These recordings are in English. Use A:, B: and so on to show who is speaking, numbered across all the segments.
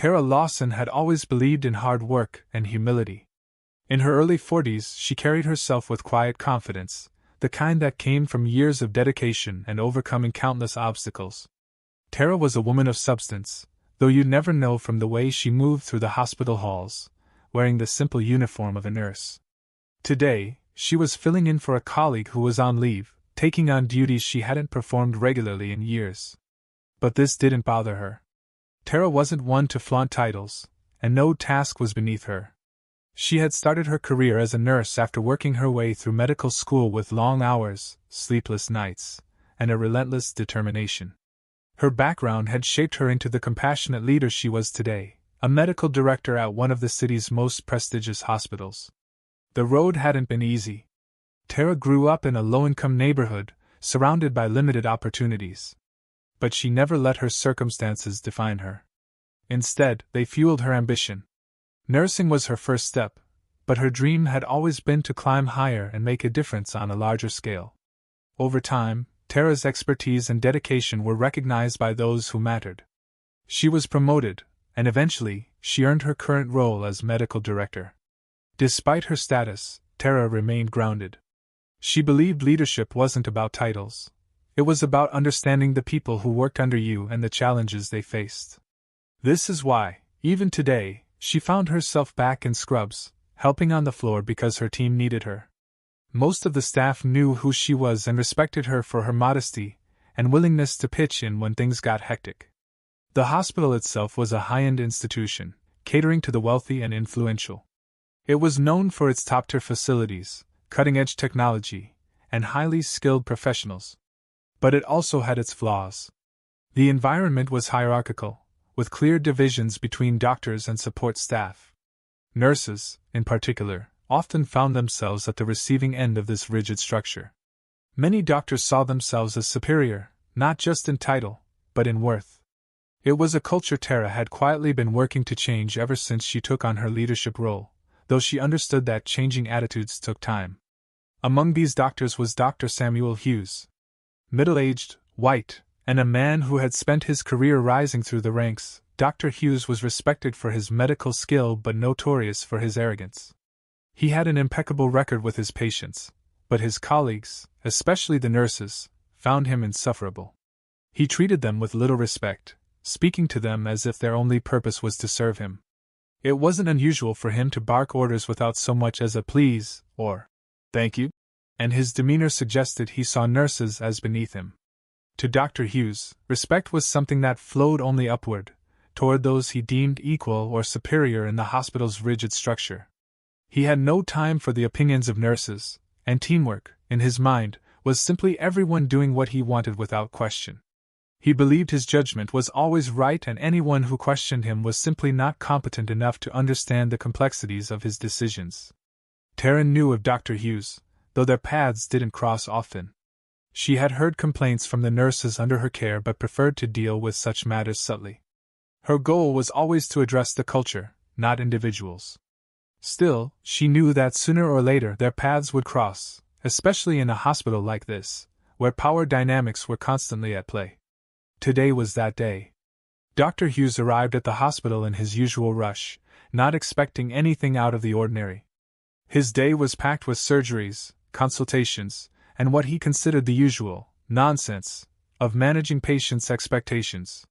A: Tara Lawson had always believed in hard work and humility. In her early 40s, she carried herself with quiet confidence, the kind that came from years of dedication and overcoming countless obstacles. Tara was a woman of substance, though you'd never know from the way she moved through the hospital halls, wearing the simple uniform of a nurse. Today, she was filling in for a colleague who was on leave, taking on duties she hadn't performed regularly in years. But this didn't bother her. Tara wasn't one to flaunt titles, and no task was beneath her. She had started her career as a nurse after working her way through medical school with long hours, sleepless nights, and a relentless determination. Her background had shaped her into the compassionate leader she was today, a medical director at one of the city's most prestigious hospitals. The road hadn't been easy. Tara grew up in a low-income neighborhood, surrounded by limited opportunities. But she never let her circumstances define her. Instead, they fueled her ambition. Nursing was her first step, but her dream had always been to climb higher and make a difference on a larger scale. Over time, Tara's expertise and dedication were recognized by those who mattered. She was promoted, and eventually, she earned her current role as medical director. Despite her status, Tara remained grounded. She believed leadership wasn't about titles. It was about understanding the people who worked under you and the challenges they faced. This is why, even today, she found herself back in scrubs, helping on the floor because her team needed her. Most of the staff knew who she was and respected her for her modesty and willingness to pitch in when things got hectic. The hospital itself was a high-end institution, catering to the wealthy and influential. It was known for its top-tier facilities, cutting-edge technology, and highly skilled professionals. But it also had its flaws. The environment was hierarchical, with clear divisions between doctors and support staff. Nurses, in particular, often found themselves at the receiving end of this rigid structure. Many doctors saw themselves as superior, not just in title, but in worth. It was a culture Tara had quietly been working to change ever since she took on her leadership role, though she understood that changing attitudes took time. Among these doctors was Dr. Samuel Hughes. Middle-aged, white, and a man who had spent his career rising through the ranks, Dr. Hughes was respected for his medical skill but notorious for his arrogance. He had an impeccable record with his patients, but his colleagues, especially the nurses, found him insufferable. He treated them with little respect, speaking to them as if their only purpose was to serve him. It wasn't unusual for him to bark orders without so much as a please or thank you, and his demeanor suggested he saw nurses as beneath him. To Dr. Hughes, respect was something that flowed only upward, toward those he deemed equal or superior in the hospital's rigid structure. He had no time for the opinions of nurses, and teamwork, in his mind, was simply everyone doing what he wanted without question. He believed his judgment was always right and anyone who questioned him was simply not competent enough to understand the complexities of his decisions. Tara knew of Dr. Hughes, though their paths didn't cross often. She had heard complaints from the nurses under her care but preferred to deal with such matters subtly. Her goal was always to address the culture, not individuals. Still, she knew that sooner or later their paths would cross, especially in a hospital like this, where power dynamics were constantly at play. Today was that day. Dr. Hughes arrived at the hospital in his usual rush, not expecting anything out of the ordinary. His day was packed with surgeries, consultations, and what he considered the usual nonsense of managing patients' expectations.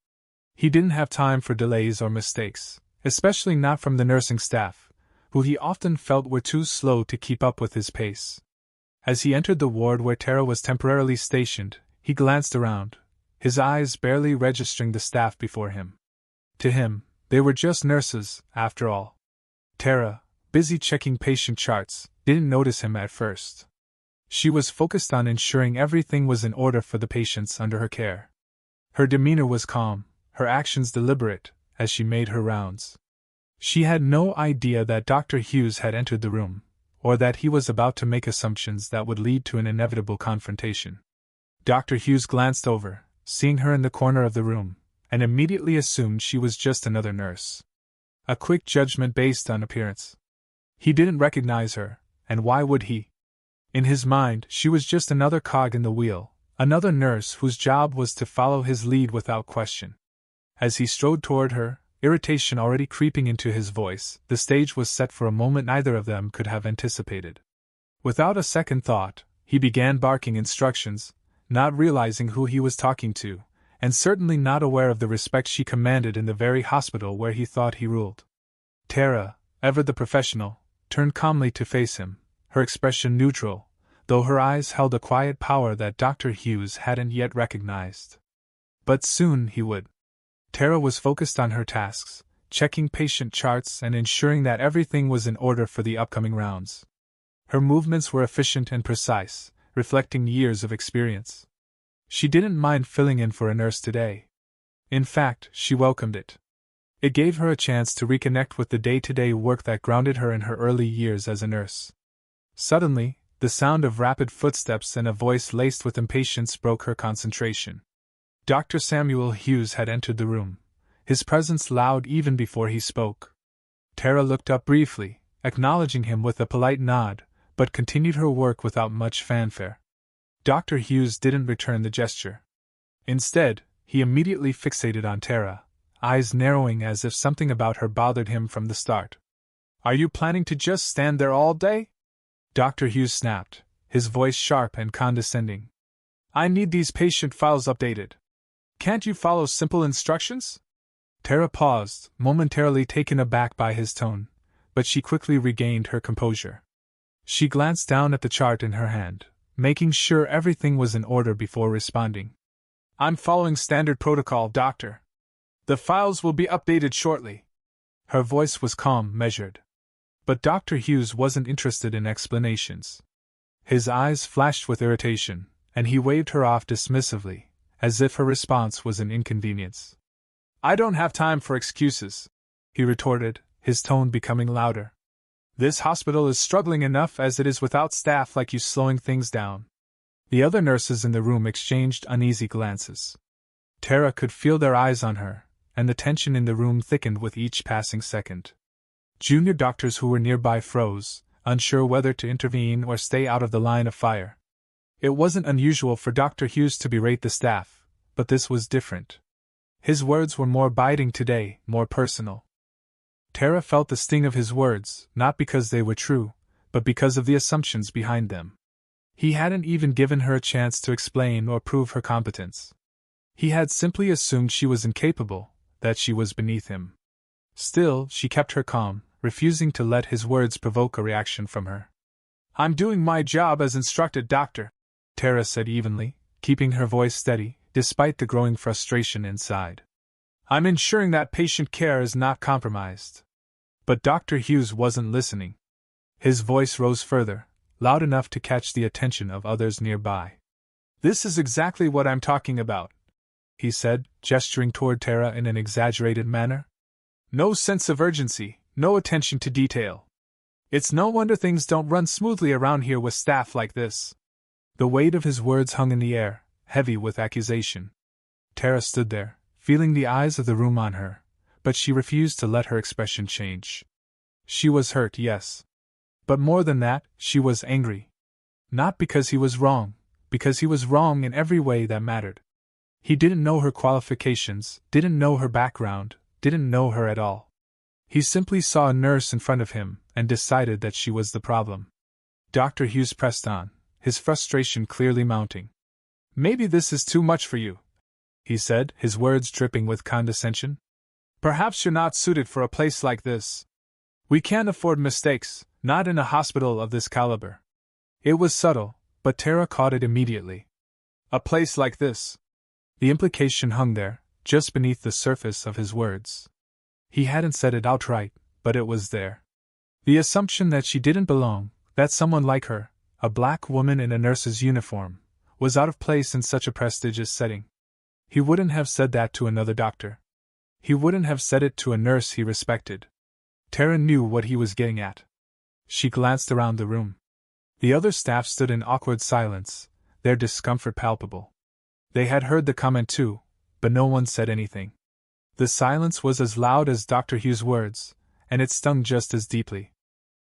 A: He didn't have time for delays or mistakes, especially not from the nursing staff, who he often felt were too slow to keep up with his pace. As he entered the ward where Tara was temporarily stationed, he glanced around, his eyes barely registering the staff before him. To him, they were just nurses, after all. Tara, busy checking patient charts, didn't notice him at first. She was focused on ensuring everything was in order for the patients under her care. Her demeanor was calm, her actions deliberate, as she made her rounds. She had no idea that Dr. Hughes had entered the room, or that he was about to make assumptions that would lead to an inevitable confrontation. Dr. Hughes glanced over, seeing her in the corner of the room, and immediately assumed she was just another nurse. A quick judgment based on appearance. He didn't recognize her, and why would he? In his mind, she was just another cog in the wheel, another nurse whose job was to follow his lead without question. As he strode toward her, irritation already creeping into his voice. The stage was set for a moment neither of them could have anticipated. Without a second thought, he began barking instructions, not realizing who he was talking to, and certainly not aware of the respect she commanded in the very hospital where he thought he ruled. Tara, ever the professional, turned calmly to face him, her expression neutral, though her eyes held a quiet power that Dr. Hughes hadn't yet recognized. But soon he would. Tara was focused on her tasks, checking patient charts and ensuring that everything was in order for the upcoming rounds. Her movements were efficient and precise, reflecting years of experience. She didn't mind filling in for a nurse today. In fact, she welcomed it. It gave her a chance to reconnect with the day-to-day work that grounded her in her early years as a nurse. Suddenly, the sound of rapid footsteps and a voice laced with impatience broke her concentration. Dr. Samuel Hughes had entered the room, his presence loud even before he spoke. Tara looked up briefly, acknowledging him with a polite nod, but continued her work without much fanfare. Dr. Hughes didn't return the gesture. Instead, he immediately fixated on Tara, eyes narrowing as if something about her bothered him from the start. "Are you planning to just stand there all day?" Dr. Hughes snapped, his voice sharp and condescending. "I need these patient files updated. Can't you follow simple instructions?" Tara paused, momentarily taken aback by his tone, but she quickly regained her composure. She glanced down at the chart in her hand, making sure everything was in order before responding. "I'm following standard protocol, doctor. The files will be updated shortly." Her voice was calm, measured. But Dr. Hughes wasn't interested in explanations. His eyes flashed with irritation, and he waved her off dismissively, as if her response was an inconvenience. "I don't have time for excuses," he retorted, his tone becoming louder. "This hospital is struggling enough as it is without staff like you slowing things down." The other nurses in the room exchanged uneasy glances. Tara could feel their eyes on her, and the tension in the room thickened with each passing second. Junior doctors who were nearby froze, unsure whether to intervene or stay out of the line of fire. It wasn't unusual for Dr. Hughes to berate the staff, but this was different. His words were more biting today, more personal. Tara felt the sting of his words, not because they were true, but because of the assumptions behind them. He hadn't even given her a chance to explain or prove her competence. He had simply assumed she was incapable, that she was beneath him. Still, she kept her calm, refusing to let his words provoke a reaction from her. "I'm doing my job as instructed, doctor," Tara said evenly, keeping her voice steady, despite the growing frustration inside. "I'm ensuring that patient care is not compromised." But Dr. Hughes wasn't listening. His voice rose further, loud enough to catch the attention of others nearby. "This is exactly what I'm talking about," he said, gesturing toward Tara in an exaggerated manner. "No sense of urgency, no attention to detail. It's no wonder things don't run smoothly around here with staff like this." The weight of his words hung in the air, heavy with accusation. Tara stood there, feeling the eyes of the room on her, but she refused to let her expression change. She was hurt, yes. But more than that, she was angry. Not because he was wrong, because he was wrong in every way that mattered. He didn't know her qualifications, didn't know her background, didn't know her at all. He simply saw a nurse in front of him, and decided that she was the problem. Dr. Hughes pressed on, his frustration clearly mounting. "Maybe this is too much for you," he said, his words dripping with condescension. "Perhaps you're not suited for a place like this. We can't afford mistakes, not in a hospital of this caliber." It was subtle, but Tara caught it immediately. A place like this. The implication hung there, just beneath the surface of his words. He hadn't said it outright, but it was there. The assumption that she didn't belong, that someone like her, a black woman in a nurse's uniform, was out of place in such a prestigious setting. He wouldn't have said that to another doctor. He wouldn't have said it to a nurse he respected. Tara knew what he was getting at. She glanced around the room. The other staff stood in awkward silence, their discomfort palpable. They had heard the comment too, but no one said anything. The silence was as loud as Dr. Hughes' words, and it stung just as deeply.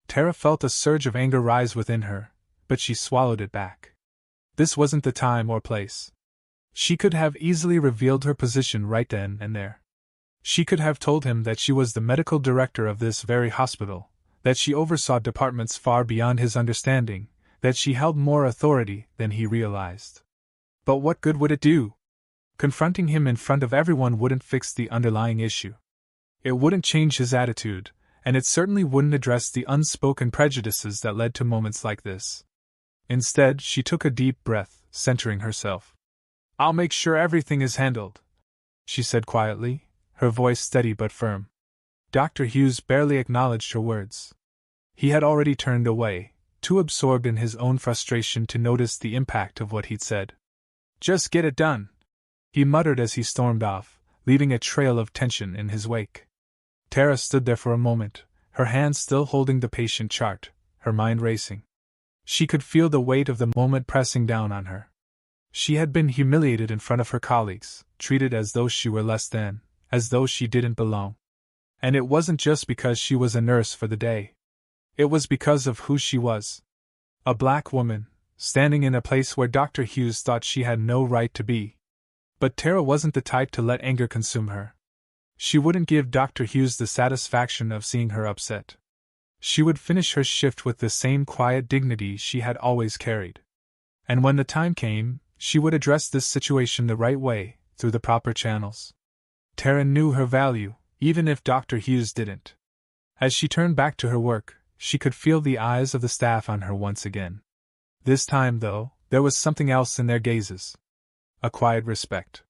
A: Tara felt a surge of anger rise within her, but she swallowed it back. This wasn't the time or place. She could have easily revealed her position right then and there. She could have told him that she was the medical director of this very hospital, that she oversaw departments far beyond his understanding, that she held more authority than he realized. But what good would it do? Confronting him in front of everyone wouldn't fix the underlying issue. It wouldn't change his attitude, and it certainly wouldn't address the unspoken prejudices that led to moments like this. Instead, she took a deep breath, centering herself. "I'll make sure everything is handled," she said quietly, her voice steady but firm. Dr. Hughes barely acknowledged her words. He had already turned away, too absorbed in his own frustration to notice the impact of what he'd said. "Just get it done," he muttered as he stormed off, leaving a trail of tension in his wake. Tara stood there for a moment, her hands still holding the patient chart, her mind racing. She could feel the weight of the moment pressing down on her. She had been humiliated in front of her colleagues, treated as though she were less than, as though she didn't belong. And it wasn't just because she was a nurse for the day. It was because of who she was. A black woman, standing in a place where Dr. Hughes thought she had no right to be. But Tara wasn't the type to let anger consume her. She wouldn't give Dr. Hughes the satisfaction of seeing her upset. She would finish her shift with the same quiet dignity she had always carried. And when the time came, she would address this situation the right way, through the proper channels. Tara knew her value, even if Dr. Hughes didn't. As she turned back to her work, she could feel the eyes of the staff on her once again. This time, though, there was something else in their gazes. A quiet respect.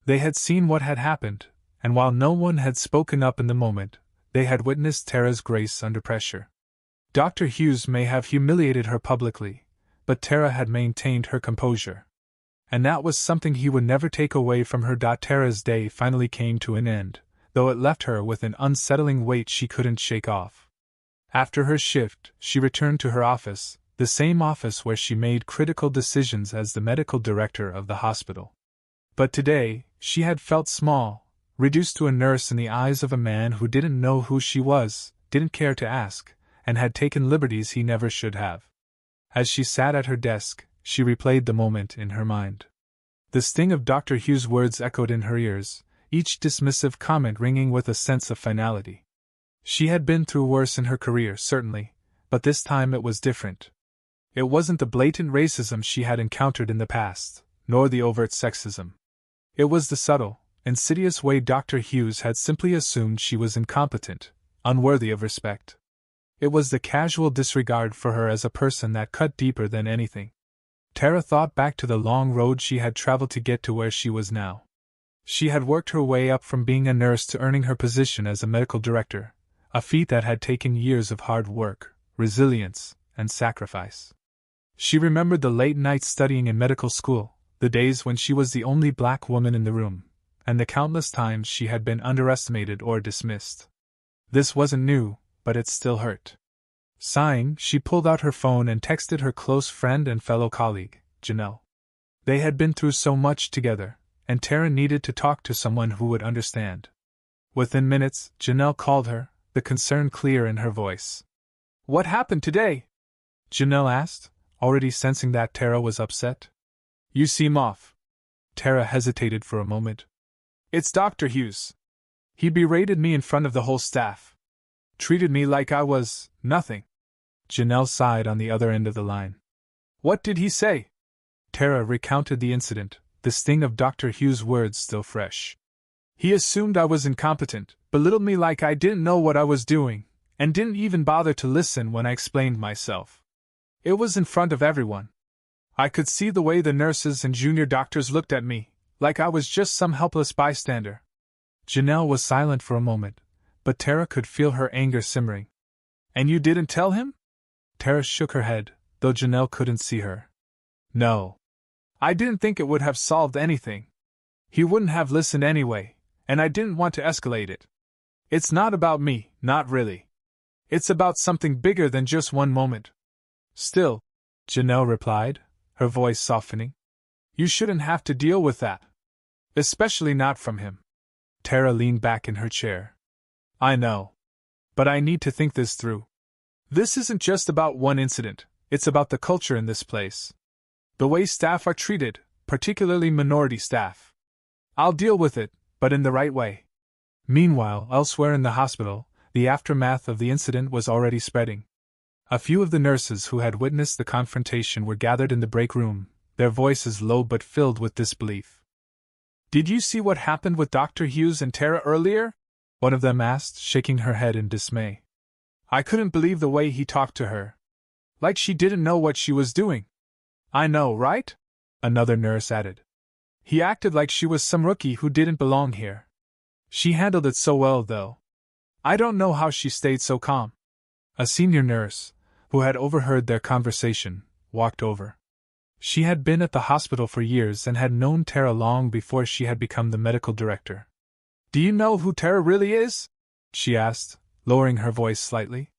A: They had seen what had happened, and while no one had spoken up in the moment, they had witnessed Tara's grace under pressure. Dr. Hughes may have humiliated her publicly, but Tara had maintained her composure. And that was something he would never take away from her. Tara's day finally came to an end, though it left her with an unsettling weight she couldn't shake off. After her shift, she returned to her office, the same office where she made critical decisions as the medical director of the hospital. But today, she had felt small, reduced to a nurse in the eyes of a man who didn't know who she was, didn't care to ask, and had taken liberties he never should have. As she sat at her desk, she replayed the moment in her mind. The sting of Dr. Hughes' words echoed in her ears, each dismissive comment ringing with a sense of finality. She had been through worse in her career, certainly, but this time it was different. It wasn't the blatant racism she had encountered in the past, nor the overt sexism. It was the subtle, insidious way Dr. Hughes had simply assumed she was incompetent, unworthy of respect. It was the casual disregard for her as a person that cut deeper than anything. Tara thought back to the long road she had traveled to get to where she was now. She had worked her way up from being a nurse to earning her position as a medical director, a feat that had taken years of hard work, resilience, and sacrifice. She remembered the late nights studying in medical school, the days when she was the only black woman in the room, and the countless times she had been underestimated or dismissed. This wasn't new, but it still hurt. Sighing, she pulled out her phone and texted her close friend and fellow colleague, Janelle. They had been through so much together, and Tara needed to talk to someone who would understand. Within minutes, Janelle called her, the concern clear in her voice. "What happened today?" Janelle asked, already sensing that Tara was upset. "You seem off." Tara hesitated for a moment. "It's Dr. Hughes. He berated me in front of the whole staff. Treated me like I was nothing." Janelle sighed on the other end of the line. "What did he say?" Tara recounted the incident, the sting of Dr. Hughes' words still fresh. "He assumed I was incompetent, belittled me like I didn't know what I was doing, and didn't even bother to listen when I explained myself. It was in front of everyone. I could see the way the nurses and junior doctors looked at me, like I was just some helpless bystander." Janelle was silent for a moment, but Tara could feel her anger simmering. "And you didn't tell him?" Tara shook her head, though Janelle couldn't see her. "No. I didn't think it would have solved anything. He wouldn't have listened anyway, and I didn't want to escalate it. It's not about me, not really. It's about something bigger than just one moment." "Still," Janelle replied, her voice softening, "you shouldn't have to deal with that. Especially not from him." Tara leaned back in her chair. "I know. But I need to think this through. This isn't just about one incident, it's about the culture in this place. The way staff are treated, particularly minority staff. I'll deal with it, but in the right way." Meanwhile, elsewhere in the hospital, the aftermath of the incident was already spreading. A few of the nurses who had witnessed the confrontation were gathered in the break room, their voices low but filled with disbelief. "Did you see what happened with Dr. Hughes and Tara earlier?" one of them asked, shaking her head in dismay. "I couldn't believe the way he talked to her. Like she didn't know what she was doing." "I know, right?" another nurse added. "He acted like she was some rookie who didn't belong here. She handled it so well, though. I don't know how she stayed so calm." A senior nurse, who had overheard their conversation, walked over. She had been at the hospital for years and had known Tara long before she had become the medical director. "Do you know who Tara really is?" she asked, lowering her voice slightly.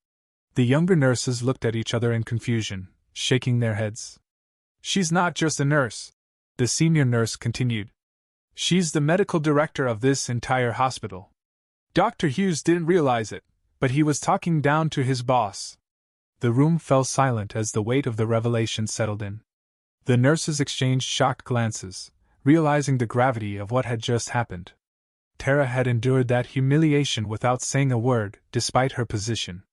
A: The younger nurses looked at each other in confusion, shaking their heads. "She's not just a nurse," the senior nurse continued. "She's the medical director of this entire hospital. Dr. Hughes didn't realize it, but he was talking down to his boss." The room fell silent as the weight of the revelation settled in. The nurses exchanged shocked glances, realizing the gravity of what had just happened. Tara had endured that humiliation without saying a word, despite her position.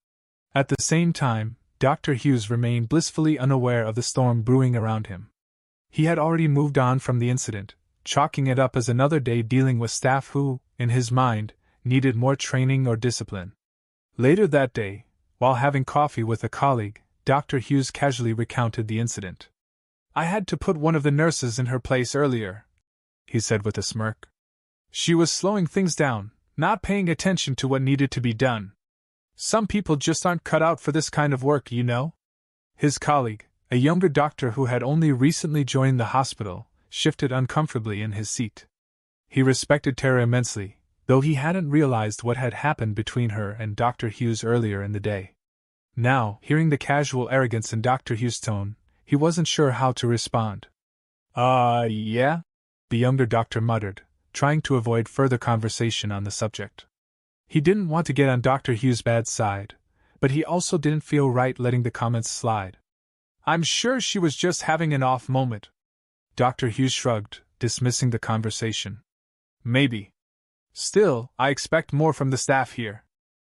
A: At the same time, Dr. Hughes remained blissfully unaware of the storm brewing around him. He had already moved on from the incident, chalking it up as another day dealing with staff who, in his mind, needed more training or discipline. Later that day, while having coffee with a colleague, Dr. Hughes casually recounted the incident. "I had to put one of the nurses in her place earlier," he said with a smirk. "She was slowing things down, not paying attention to what needed to be done. Some people just aren't cut out for this kind of work, you know?" His colleague, a younger doctor who had only recently joined the hospital, shifted uncomfortably in his seat. He respected Tara immensely, though he hadn't realized what had happened between her and Dr. Hughes earlier in the day. Now, hearing the casual arrogance in Dr. Hughes' tone, he wasn't sure how to respond. Yeah?" the younger doctor muttered, trying to avoid further conversation on the subject. He didn't want to get on Dr. Hughes' bad side, but he also didn't feel right letting the comments slide. "I'm sure she was just having an off moment." Dr. Hughes shrugged, dismissing the conversation. "Maybe. Still, I expect more from the staff here.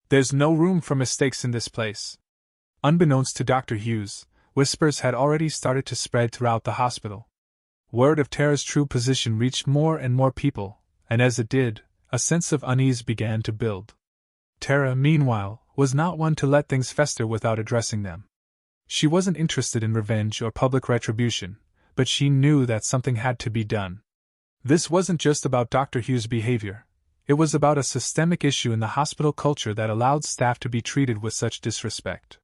A: There's no room for mistakes in this place." Unbeknownst to Dr. Hughes, whispers had already started to spread throughout the hospital. Word of Tara's true position reached more and more people, and as it did, a sense of unease began to build. Tara, meanwhile, was not one to let things fester without addressing them. She wasn't interested in revenge or public retribution, but she knew that something had to be done. This wasn't just about Dr. Hughes' behavior. It was about a systemic issue in the hospital culture that allowed staff to be treated with such disrespect.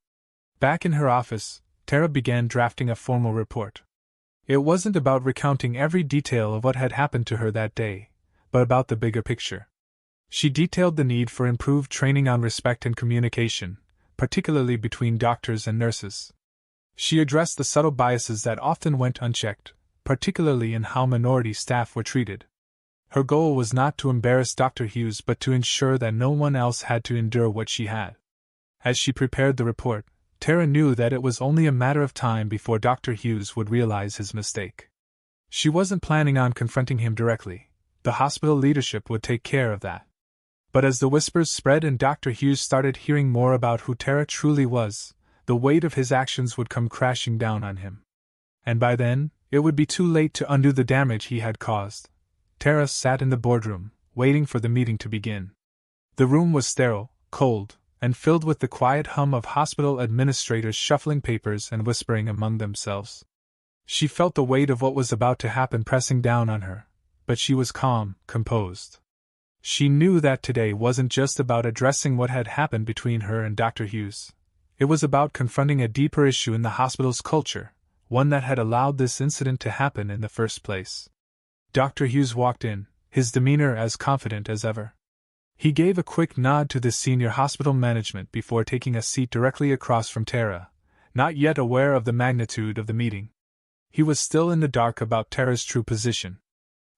A: Back in her office, Tara began drafting a formal report. It wasn't about recounting every detail of what had happened to her that day, but about the bigger picture. She detailed the need for improved training on respect and communication, particularly between doctors and nurses. She addressed the subtle biases that often went unchecked, particularly in how minority staff were treated. Her goal was not to embarrass Dr. Hughes but to ensure that no one else had to endure what she had. As she prepared the report, Tara knew that it was only a matter of time before Dr. Hughes would realize his mistake. She wasn't planning on confronting him directly. The hospital leadership would take care of that. But as the whispers spread and Dr. Hughes started hearing more about who Tara truly was, the weight of his actions would come crashing down on him. And by then, it would be too late to undo the damage he had caused. Tara sat in the boardroom, waiting for the meeting to begin. The room was sterile, cold, and filled with the quiet hum of hospital administrators shuffling papers and whispering among themselves. She felt the weight of what was about to happen pressing down on her, but she was calm, composed. She knew that today wasn't just about addressing what had happened between her and Dr. Hughes. It was about confronting a deeper issue in the hospital's culture, one that had allowed this incident to happen in the first place. Dr. Hughes walked in, his demeanor as confident as ever. He gave a quick nod to the senior hospital management before taking a seat directly across from Tara, not yet aware of the magnitude of the meeting. He was still in the dark about Tara's true position.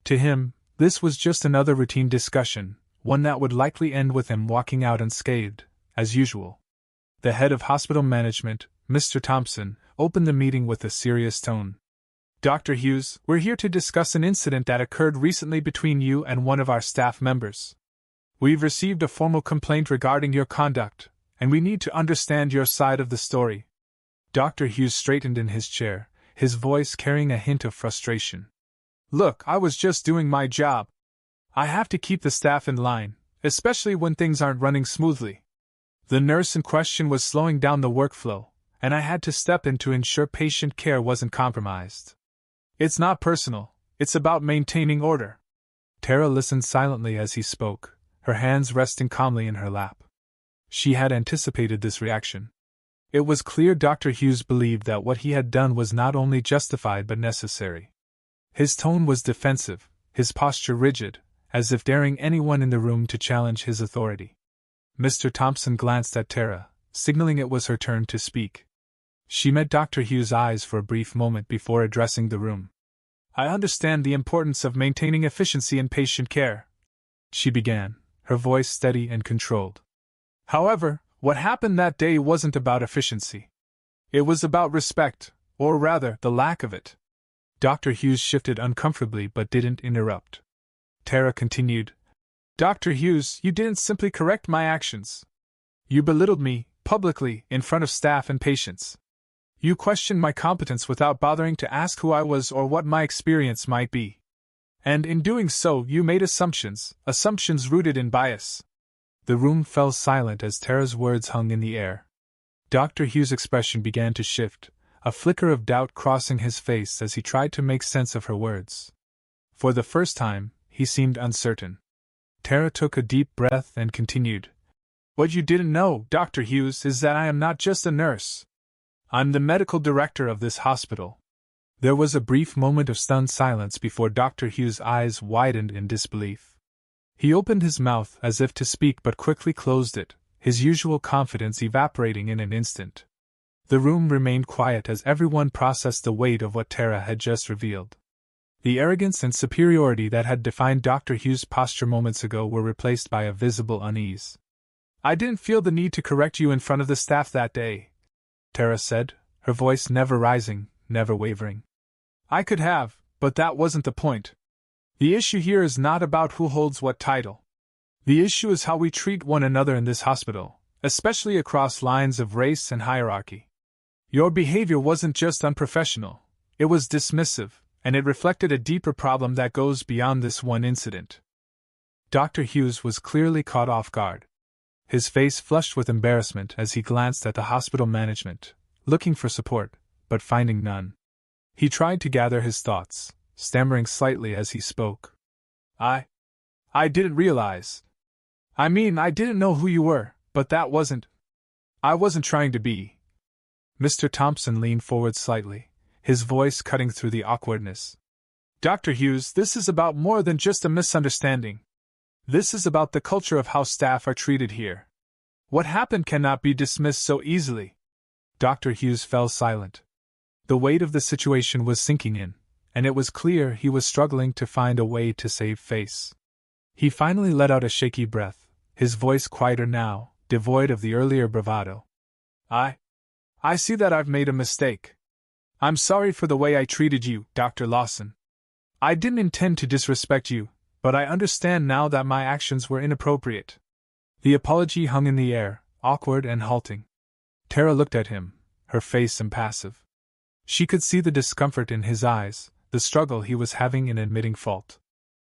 A: To him, this was just another routine discussion, one that would likely end with him walking out unscathed, as usual. The head of hospital management, Mr. Thompson, opened the meeting with a serious tone. "Dr. Hughes, we're here to discuss an incident that occurred recently between you and one of our staff members. We've received a formal complaint regarding your conduct, and we need to understand your side of the story. Dr. Hughes straightened in his chair, his voice carrying a hint of frustration. Look, I was just doing my job. I have to keep the staff in line, especially when things aren't running smoothly. The nurse in question was slowing down the workflow, and I had to step in to ensure patient care wasn't compromised. It's not personal, it's about maintaining order. Tara listened silently as he spoke, her hands resting calmly in her lap. She had anticipated this reaction. It was clear Dr. Hughes believed that what he had done was not only justified but necessary. His tone was defensive, his posture rigid, as if daring anyone in the room to challenge his authority. Mr. Thompson glanced at Tara, signaling it was her turn to speak. She met Dr. Hughes' eyes for a brief moment before addressing the room. I understand the importance of maintaining efficiency in patient care, she began, her voice steady and controlled. However, what happened that day wasn't about efficiency. It was about respect, or rather, the lack of it. Dr. Hughes shifted uncomfortably but didn't interrupt. Tara continued, Dr. Hughes, you didn't simply correct my actions. You belittled me, publicly, in front of staff and patients. You questioned my competence without bothering to ask who I was or what my experience might be. And in doing so, you made assumptions rooted in bias. The room fell silent as Tara's words hung in the air. Dr. Hughes' expression began to shift, a flicker of doubt crossing his face as he tried to make sense of her words. For the first time, he seemed uncertain. Tara took a deep breath and continued. What you didn't know, Dr. Hughes, is that I am not just a nurse. I'm the medical director of this hospital. There was a brief moment of stunned silence before Dr. Hughes' eyes widened in disbelief. He opened his mouth as if to speak but quickly closed it, his usual confidence evaporating in an instant. The room remained quiet as everyone processed the weight of what Tara had just revealed. The arrogance and superiority that had defined Dr. Hughes' posture moments ago were replaced by a visible unease. I didn't feel the need to correct you in front of the staff that day, Tara said, her voice never rising, never wavering. I could have, but that wasn't the point. The issue here is not about who holds what title. The issue is how we treat one another in this hospital, especially across lines of race and hierarchy. Your behavior wasn't just unprofessional, it was dismissive, and it reflected a deeper problem that goes beyond this one incident. Dr. Hughes was clearly caught off guard. His face flushed with embarrassment as he glanced at the hospital management, looking for support, but finding none. He tried to gather his thoughts, stammering slightly as he spoke. I didn't realize. I didn't know who you were, but I wasn't trying to be. Mr. Thompson leaned forward slightly, his voice cutting through the awkwardness. Dr. Hughes, this is about more than just a misunderstanding. This is about the culture of how staff are treated here. What happened cannot be dismissed so easily. Dr. Hughes fell silent. The weight of the situation was sinking in, and it was clear he was struggling to find a way to save face. He finally let out a shaky breath, his voice quieter now, devoid of the earlier bravado. I see that I've made a mistake. I'm sorry for the way I treated you, Dr. Lawson. I didn't intend to disrespect you, but I understand now that my actions were inappropriate. The apology hung in the air, awkward and halting. Tara looked at him, her face impassive. She could see the discomfort in his eyes, the struggle he was having in admitting fault.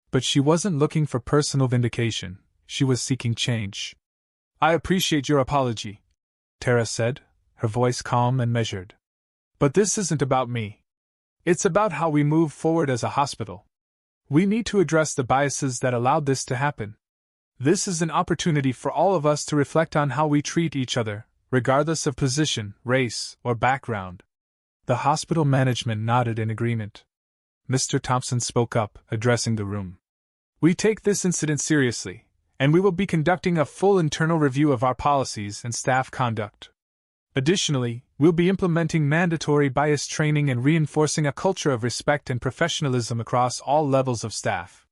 A: But she wasn't looking for personal vindication, she was seeking change. I appreciate your apology, Tara said, her voice calm and measured. But this isn't about me. It's about how we move forward as a hospital. We need to address the biases that allowed this to happen. This is an opportunity for all of us to reflect on how we treat each other, regardless of position, race, or background. The hospital management nodded in agreement. Mr. Thompson spoke up, addressing the room. We take this incident seriously, and we will be conducting a full internal review of our policies and staff conduct. Additionally, we'll be implementing mandatory bias training and reinforcing a culture of respect and professionalism across all levels of staff.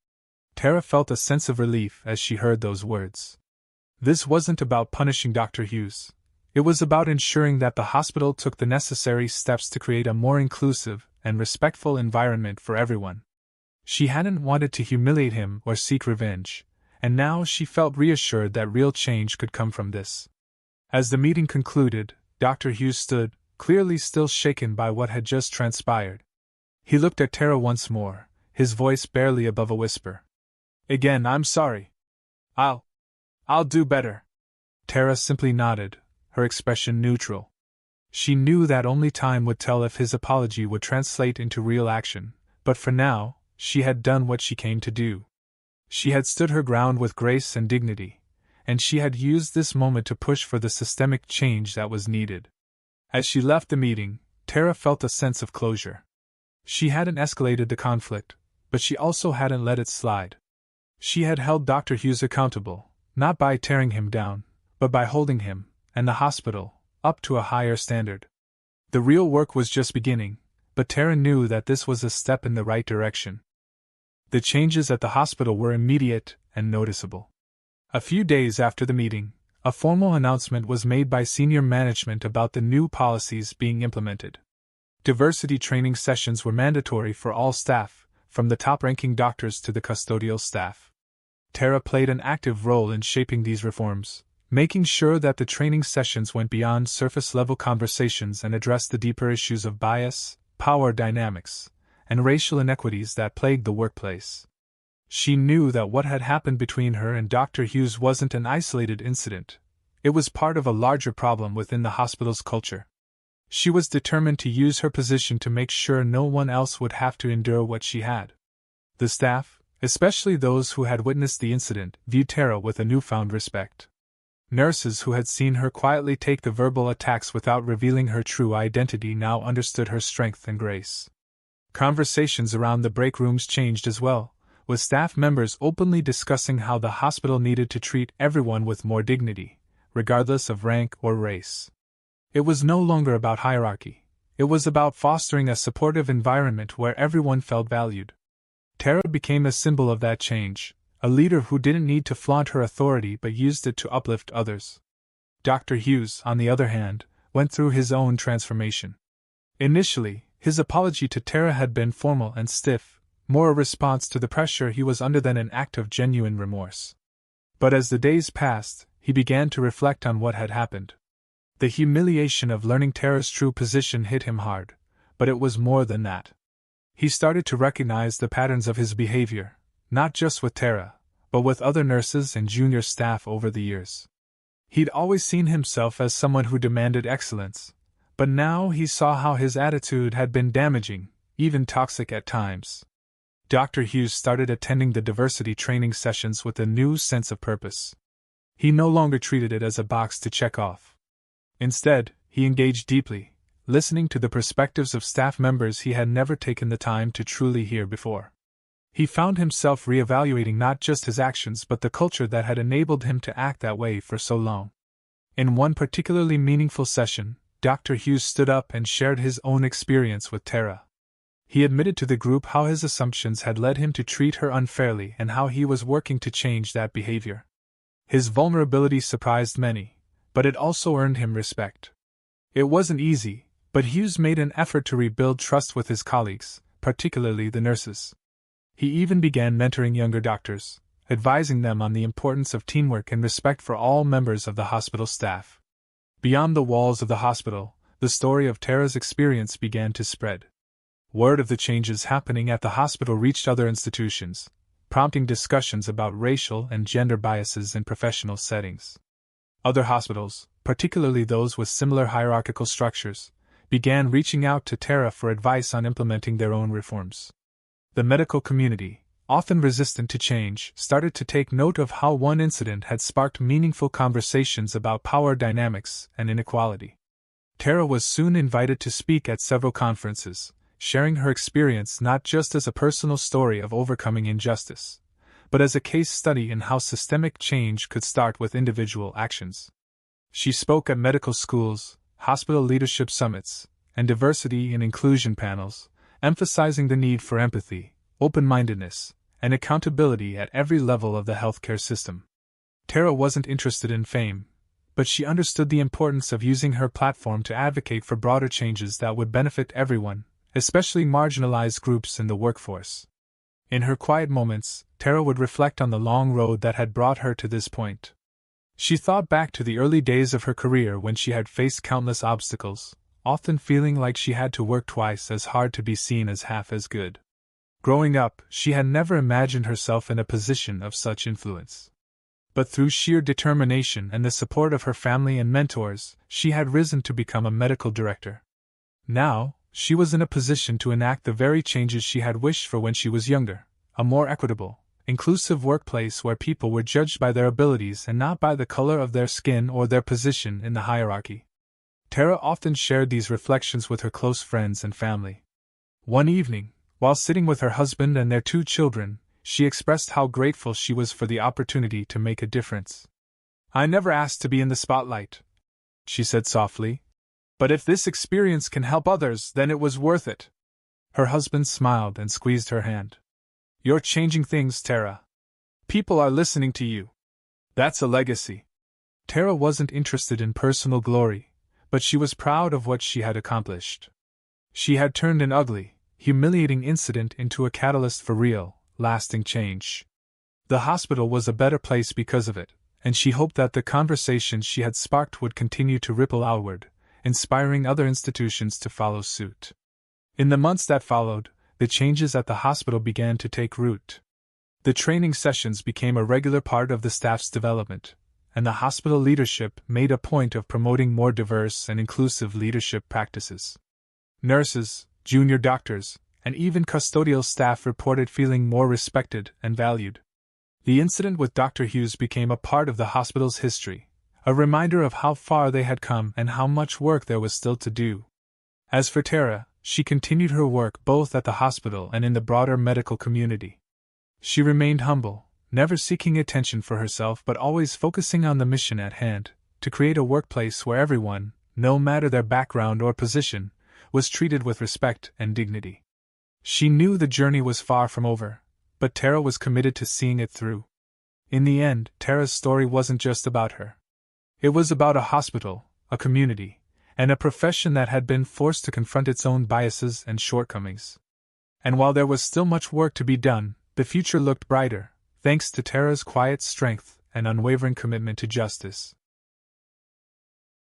A: Tara felt a sense of relief as she heard those words. This wasn't about punishing Dr. Hughes. It was about ensuring that the hospital took the necessary steps to create a more inclusive and respectful environment for everyone. She hadn't wanted to humiliate him or seek revenge, and now she felt reassured that real change could come from this. As the meeting concluded, Dr. Hughes stood, clearly still shaken by what had just transpired. He looked at Tara once more, his voice barely above a whisper. "Again, I'm sorry. I'll do better." Tara simply nodded, her expression neutral. She knew that only time would tell if his apology would translate into real action, but for now, she had done what she came to do. She had stood her ground with grace and dignity, and she had used this moment to push for the systemic change that was needed. As she left the meeting, Tara felt a sense of closure. She hadn't escalated the conflict, but she also hadn't let it slide. She had held Dr. Hughes accountable, not by tearing him down, but by holding him, and the hospital, up to a higher standard. The real work was just beginning, but Tara knew that this was a step in the right direction. The changes at the hospital were immediate and noticeable. A few days after the meeting, a formal announcement was made by senior management about the new policies being implemented. Diversity training sessions were mandatory for all staff, from the top-ranking doctors to the custodial staff. Tara played an active role in shaping these reforms, making sure that the training sessions went beyond surface-level conversations and addressed the deeper issues of bias, power dynamics, and racial inequities that plagued the workplace. She knew that what had happened between her and Dr. Hughes wasn't an isolated incident. It was part of a larger problem within the hospital's culture. She was determined to use her position to make sure no one else would have to endure what she had. The staff, especially those who had witnessed the incident, viewed Tara with a newfound respect. Nurses who had seen her quietly take the verbal attacks without revealing her true identity now understood her strength and grace. Conversations around the break rooms changed as well, with staff members openly discussing how the hospital needed to treat everyone with more dignity, regardless of rank or race. It was no longer about hierarchy. It was about fostering a supportive environment where everyone felt valued. Tara became a symbol of that change, a leader who didn't need to flaunt her authority but used it to uplift others. Dr. Hughes, on the other hand, went through his own transformation. Initially, his apology to Tara had been formal and stiff, more a response to the pressure he was under than an act of genuine remorse. But as the days passed, he began to reflect on what had happened. The humiliation of learning Tara's true position hit him hard, but it was more than that. He started to recognize the patterns of his behavior, not just with Tara, but with other nurses and junior staff over the years. He'd always seen himself as someone who demanded excellence, but now he saw how his attitude had been damaging, even toxic at times. Dr. Hughes started attending the diversity training sessions with a new sense of purpose. He no longer treated it as a box to check off. Instead, he engaged deeply, listening to the perspectives of staff members he had never taken the time to truly hear before. He found himself reevaluating not just his actions but the culture that had enabled him to act that way for so long. In one particularly meaningful session, Dr. Hughes stood up and shared his own experience with Tara. He admitted to the group how his assumptions had led him to treat her unfairly and how he was working to change that behavior. His vulnerability surprised many, but it also earned him respect. It wasn't easy, but Hughes made an effort to rebuild trust with his colleagues, particularly the nurses. He even began mentoring younger doctors, advising them on the importance of teamwork and respect for all members of the hospital staff. Beyond the walls of the hospital, the story of Tara's experience began to spread. Word of the changes happening at the hospital reached other institutions, prompting discussions about racial and gender biases in professional settings. Other hospitals, particularly those with similar hierarchical structures, began reaching out to Tara for advice on implementing their own reforms. The medical community, often resistant to change, started to take note of how one incident had sparked meaningful conversations about power dynamics and inequality. Tara was soon invited to speak at several conferences, sharing her experience not just as a personal story of overcoming injustice, but as a case study in how systemic change could start with individual actions. She spoke at medical schools, hospital leadership summits, and diversity and inclusion panels, emphasizing the need for empathy, open-mindedness, and accountability at every level of the healthcare system. Tara wasn't interested in fame, but she understood the importance of using her platform to advocate for broader changes that would benefit everyone, especially marginalized groups in the workforce. In her quiet moments, Tara would reflect on the long road that had brought her to this point. She thought back to the early days of her career when she had faced countless obstacles, often feeling like she had to work twice as hard to be seen as half as good. Growing up, she had never imagined herself in a position of such influence. But through sheer determination and the support of her family and mentors, she had risen to become a medical director. Now, she was in a position to enact the very changes she had wished for when she was younger: a more equitable, inclusive workplace where people were judged by their abilities and not by the color of their skin or their position in the hierarchy. Tara often shared these reflections with her close friends and family. One evening, while sitting with her husband and their 2 children, she expressed how grateful she was for the opportunity to make a difference. "I never asked to be in the spotlight," she said softly. "But if this experience can help others, then it was worth it." Her husband smiled and squeezed her hand. "You're changing things, Tara. People are listening to you. That's a legacy." Tara wasn't interested in personal glory, but she was proud of what she had accomplished. She had turned an ugly, humiliating incident into a catalyst for real, lasting change. The hospital was a better place because of it, and she hoped that the conversations she had sparked would continue to ripple outward, inspiring other institutions to follow suit. In the months that followed, the changes at the hospital began to take root. The training sessions became a regular part of the staff's development, and the hospital leadership made a point of promoting more diverse and inclusive leadership practices. Nurses, junior doctors, and even custodial staff reported feeling more respected and valued. The incident with Dr. Hughes became a part of the hospital's history, a reminder of how far they had come and how much work there was still to do. As for Tara, she continued her work both at the hospital and in the broader medical community. She remained humble, never seeking attention for herself but always focusing on the mission at hand, to create a workplace where everyone, no matter their background or position, was treated with respect and dignity. She knew the journey was far from over, but Tara was committed to seeing it through. In the end, Tara's story wasn't just about her. It was about a hospital, a community, and a profession that had been forced to confront its own biases and shortcomings. And while there was still much work to be done, the future looked brighter, thanks to Tara's quiet strength and unwavering commitment to justice.